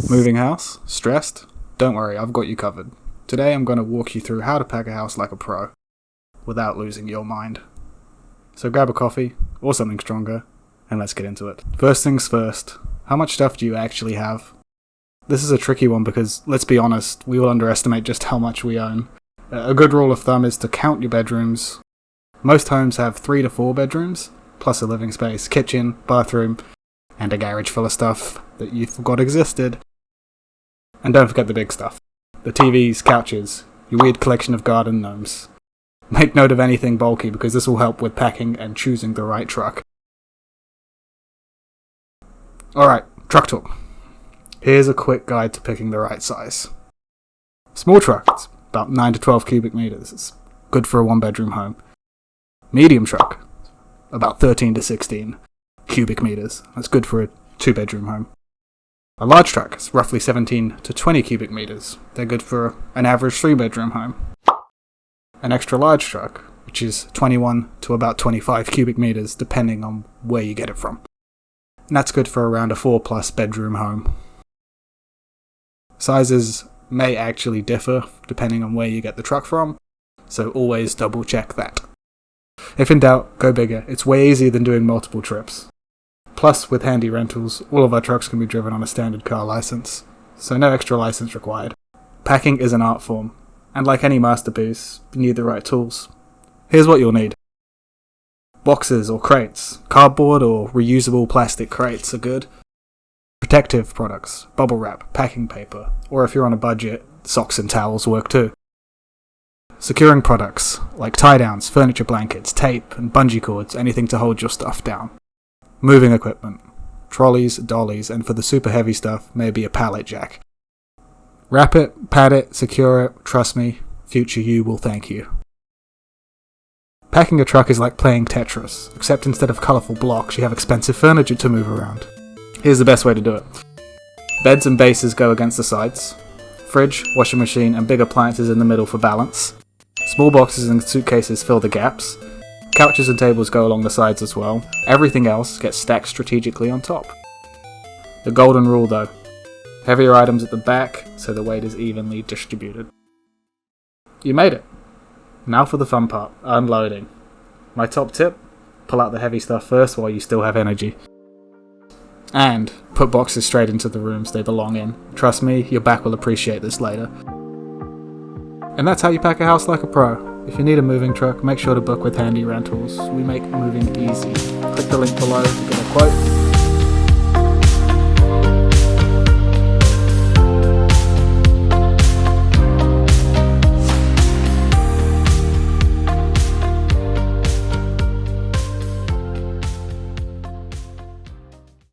Moving house? Stressed? Don't worry, I've got you covered. Today I'm going to walk you through how to pack a house like a pro, without losing your mind. So grab a coffee, or something stronger, and let's get into it. First things first, how much stuff do you actually have? This is a tricky one because, let's be honest, we will underestimate just how much we own. A good rule of thumb is to count your bedrooms. Most homes have 3 to 4 bedrooms, plus a living space, kitchen, bathroom, and a garage full of stuff that you forgot existed. And don't forget the big stuff. The TVs, couches, your weird collection of garden gnomes. Make note of anything bulky because this will help with packing and choosing the right truck. Alright, truck talk. Here's a quick guide to picking the right size. Small truck, it's about 9 to 12 cubic meters. It's good for a 1-bedroom home. Medium truck, about 13 to 16 cubic meters. That's good for a 2-bedroom home. A large truck is roughly 17 to 20 cubic meters. They're good for an average 3-bedroom home. An extra large truck, which is 21 to about 25 cubic meters, depending on where you get it from. And that's good for around a 4+ bedroom home. Sizes may actually differ depending on where you get the truck from, so always double check that. If in doubt, go bigger. It's way easier than doing multiple trips. Plus, with handy rentals, all of our trucks can be driven on a standard car license, so no extra license required. Packing is an art form, and like any masterpiece, you need the right tools. Here's what you'll need. Boxes or crates. Cardboard or reusable plastic crates are good. Protective products, bubble wrap, packing paper, or if you're on a budget, socks and towels work too. Securing products, like tie-downs, furniture blankets, tape, and bungee cords, anything to hold your stuff down. Moving equipment, trolleys, dollies, and for the super heavy stuff, maybe a pallet jack. Wrap it, pad it, secure it, trust me, future you will thank you. Packing a truck is like playing Tetris, except instead of colourful blocks, you have expensive furniture to move around. Here's the best way to do it. Beds and bases go against the sides. Fridge, washing machine, and big appliances in the middle for balance. Small boxes and suitcases fill the gaps. Couches and tables go along the sides as well. Everything else gets stacked strategically on top. The golden rule though. Heavier items at the back, so the weight is evenly distributed. You made it. Now for the fun part, unloading. My top tip, pull out the heavy stuff first while you still have energy. And put boxes straight into the rooms they belong in. Trust me, your back will appreciate this later. And that's how you pack a house like a pro. If you need a moving truck, make sure to book with Handy Rentals. We make moving easy. Click the link below to get a quote.